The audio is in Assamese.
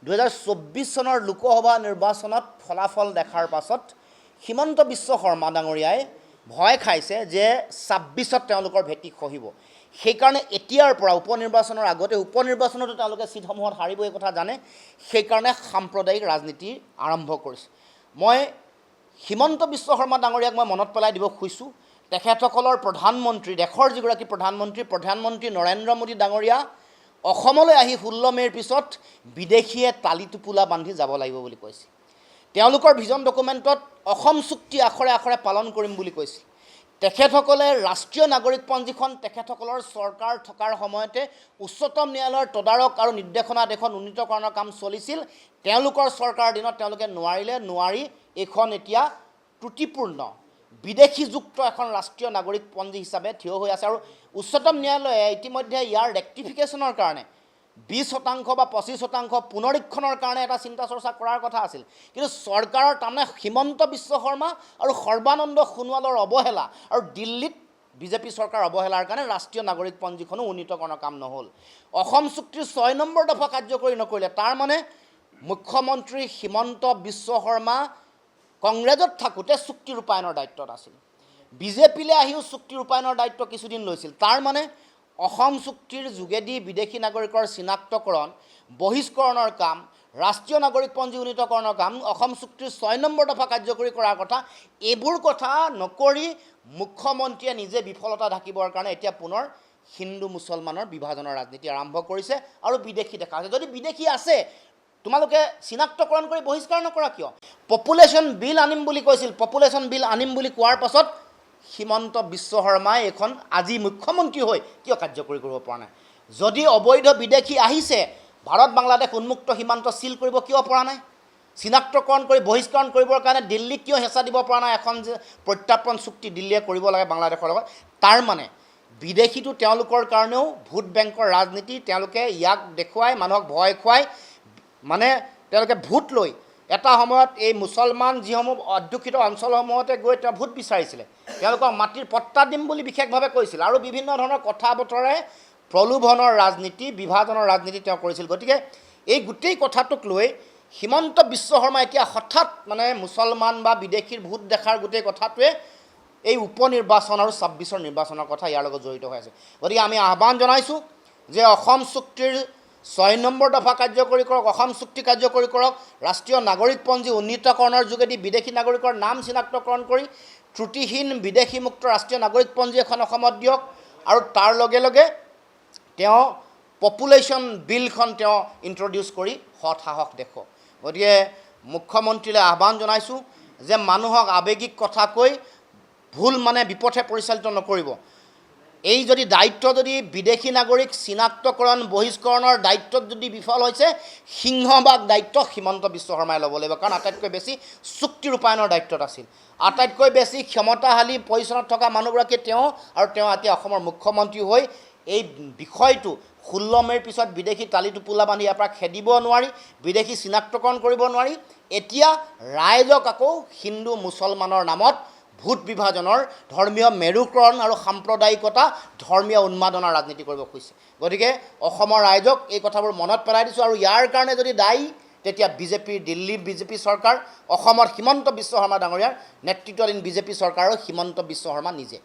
2024 চনৰ লোকসভা নিৰ্বাচনত ফলাফল দেখাৰ পাছত হিমন্ত বিশ্ব শৰ্মা ডাঙৰীয়াই ভয় খাইছে যে 26ত তেওঁলোকৰ ভেটি খহিব। সেইকাৰণে এতিয়াৰ পৰা উপনিৰ্বাচনৰ আগতে উপনিৰ্বাচনতো তেওঁলোকে চিটসমূহত হাৰিব এই কথা জানে। সেইকাৰণে সাম্প্ৰদায়িক ৰাজনীতি আৰম্ভ কৰিছে। মই হিমন্ত বিশ্ব শৰ্মা ডাঙৰীয়াক মই মনত পেলাই দিব খুজিছোঁ, তেখেতসকলৰ প্ৰধানমন্ত্ৰী, দেশৰ যিগৰাকী প্ৰধানমন্ত্ৰী নৰেন্দ্ৰ মোদী ডাঙৰীয়া অসমলৈ আহি 16 মে'ৰ পিছত বিদেশীয়ে তালি টোপোলা বান্ধি যাব লাগিব বুলি কৈছে। তেওঁলোকৰ ভিজন ডকুমেণ্টত অসম চুক্তি আখৰে আখৰে পালন কৰিম বুলি কৈছিল। তেখেতসকলে ৰাষ্ট্ৰীয় নাগৰিকপঞ্জীখন তেখেতসকলৰ চৰকাৰ থকাৰ সময়তে উচ্চতম ন্যায়ালয়ৰ তদাৰক আৰু নিৰ্দেশনাত এখন উন্নীতকৰণৰ কাম চলিছিল। তেওঁলোকৰ চৰকাৰৰ দিনত তেওঁলোকে নোৱাৰি এইখন এতিয়া ত্ৰুটিপূৰ্ণ বিদেশীযুক্ত এখন ৰাষ্ট্ৰীয় নাগৰিকপঞ্জী হিচাপে থিয় হৈ আছে। আৰু উচ্চতম ন্যায়ালয়ে ইতিমধ্যে ইয়াৰ ৰেক্টিফিকেশ্যনৰ কাৰণে 20% বা 25% পুনৰীক্ষণৰ কাৰণে এটা চিন্তা চৰ্চা কৰাৰ কথা আছিল। কিন্তু চৰকাৰৰ তাৰমানে হিমন্ত বিশ্ব শৰ্মা আৰু সৰ্বানন্দ সোণোৱালৰ অৱহেলা আৰু দিল্লীত বিজেপি চৰকাৰ অৱহেলাৰ কাৰণে ৰাষ্ট্ৰীয় নাগৰিকপঞ্জীখনো উন্নীতকৰণৰ কাম নহ'ল। অসম চুক্তিৰ 6 নম্বৰ দফা কাৰ্যকৰী নকৰিলে। তাৰ মানে মুখ্যমন্ত্ৰী হিমন্ত বিশ্ব শৰ্মা কংগ্ৰেছত থাকোঁতে চুক্তি ৰূপায়ণৰ দায়িত্বত আছিল। বিজেপিলৈ আহিও চুক্তি ৰূপায়ণৰ দায়িত্ব কিছুদিন লৈছিল। তাৰ মানে অসম চুক্তিৰ যোগেদি বিদেশী নাগৰিকৰ চিনাক্তকৰণ, বহিষ্কৰণৰ কাম, ৰাষ্ট্ৰীয় নাগৰিকপঞ্জী উন্নীতকৰণৰ কাম, অসম চুক্তিৰ 6 নম্বৰ দফা কাৰ্যকৰী কৰাৰ কথা, এইবোৰ কথা নকৰি মুখ্যমন্ত্ৰীয়ে নিজে বিফলতা ঢাকিবৰ কাৰণে এতিয়া পুনৰ হিন্দু মুছলমানৰ বিভাজনৰ ৰাজনীতি আৰম্ভ কৰিছে আৰু বিদেশী দেখা আছে। যদি বিদেশী আছে তোমালোকে চিনাক্তকৰণ কৰি বহিষ্কাৰ নকৰা কিয়? পপুলেশ্যন বিল আনিম বুলি কৈছিল। পপুলেশ্যন বিল আনিম বুলি কোৱাৰ পাছত হিমন্ত বিশ্ব শৰ্মাই এইখন আজি মুখ্যমন্ত্ৰী হৈ কিয় কাৰ্যকৰী কৰিব পৰা নাই? যদি অবৈধ বিদেশী আহিছে, ভাৰত বাংলাদেশ উন্মুক্ত সীমান্ত চিল কৰিব কিয় পৰা নাই? চিনাক্তকৰণ কৰি বহিষ্কৰণ কৰিবৰ কাৰণে দিল্লীক কিয় হেঁচা দিব পৰা নাই? এখন যে প্ৰত্যাৰ্পণ চুক্তি দিল্লীয়ে কৰিব লাগে বাংলাদেশৰ লগত, তাৰ মানে বিদেশীটো তেওঁলোকৰ কাৰণেও ভোট বেংকৰ ৰাজনীতি। তেওঁলোকে ইয়াক দেখুৱাই মানুহক ভয় খুৱাই মানে তেওঁলোকে ভোট লৈ এটা সময়ত এই মুছলমান যিসমূহ অধ্যুষিত অঞ্চলসমূহতে গৈ তেওঁ ভোট বিচাৰিছিলে। তেওঁলোকক মাটিৰ পট্টা দিম বুলি বিশেষভাৱে কৈছিল আৰু বিভিন্ন ধৰণৰ কথা বতৰাই প্ৰলোভনৰ ৰাজনীতি, বিভাজনৰ ৰাজনীতি তেওঁ কৰিছিল। গতিকে এই গোটেই কথাটোক লৈ হিমন্ত বিশ্ব শৰ্মা এতিয়া হঠাৎ মানে মুছলমান বা বিদেশীৰ ভোট দেখাৰ গোটেই কথাটোৱে এই উপনিৰ্বাচন আৰু 26ৰ নিৰ্বাচনৰ কথা ইয়াৰ লগত জড়িত হৈ আছে। গতিকে আমি আহ্বান জনাইছোঁ যে অসম চুক্তিৰ 6 নম্বৰ দফা কাৰ্যকৰী কৰক, অসম চুক্তি কাৰ্যকৰী কৰক, ৰাষ্ট্ৰীয় নাগৰিকপঞ্জী উন্নীতকৰণৰ যোগেদি বিদেশী নাগৰিকৰ নাম চিনাক্তকৰণ কৰি ত্ৰুটিহীন বিদেশীমুক্ত ৰাষ্ট্ৰীয় নাগৰিকপঞ্জী এখন অসমত দিয়ক আৰু তাৰ লগে লগে তেওঁ পপুলেশ্যন বিলখন তেওঁ ইণ্ট্ৰডিউচ কৰি সৎ সাহস দেখুৱাওক। গতিকে মুখ্যমন্ত্ৰীলৈ আহ্বান জনাইছোঁ যে মানুহক আৱেগিক কথা কৈ ভুল মানে বিপথে পৰিচালিত নকৰিব। এই যদি দায়িত্ব যদি বিদেশী নাগৰিক চিনাক্তকৰণ বহিষ্কৰণৰ দায়িত্বত যদি বিফল হৈছে, সিংহভাগ দায়িত্ব হিমন্ত বিশ্ব শৰ্মাই ল'ব লাগিব। কাৰণ আটাইতকৈ বেছি চুক্তি ৰূপায়ণৰ দায়িত্বত আছিল, আটাইতকৈ বেছি ক্ষমতাশালী পজিশ্যনত থকা মানুহগৰাকী তেওঁ, আৰু তেওঁ এতিয়া অসমৰ মুখ্যমন্ত্ৰী হৈ এই বিষয়টো 16 মে'ৰ পিছত বিদেশী তালি টোপোলা বান্ধি ইয়াৰ পৰা খেদিব নোৱাৰি, বিদেশী চিনাক্তকৰণ কৰিব নোৱাৰি। এতিয়া ৰাইজক আকৌ হিন্দু মুছলমানৰ নামত ভোট বিভাজনৰ, ধৰ্মীয় মেৰুকৰণ আৰু সাম্প্ৰদায়িকতা, ধৰ্মীয় উন্মাদনাৰ ৰাজনীতি কৰিব খুজিছে। গতিকে অসমৰ ৰাইজক এই কথাবোৰ মনত পেলাই দিছোঁ। আৰু ইয়াৰ কাৰণে যদি দায়ী তেতিয়া দিল্লীৰ বিজেপি চৰকাৰ, অসমত হিমন্ত বিশ্ব শৰ্মা ডাঙৰীয়াৰ নেতৃত্বাধীন বিজেপি চৰকাৰ আৰু হিমন্ত বিশ্ব শৰ্মা নিজে।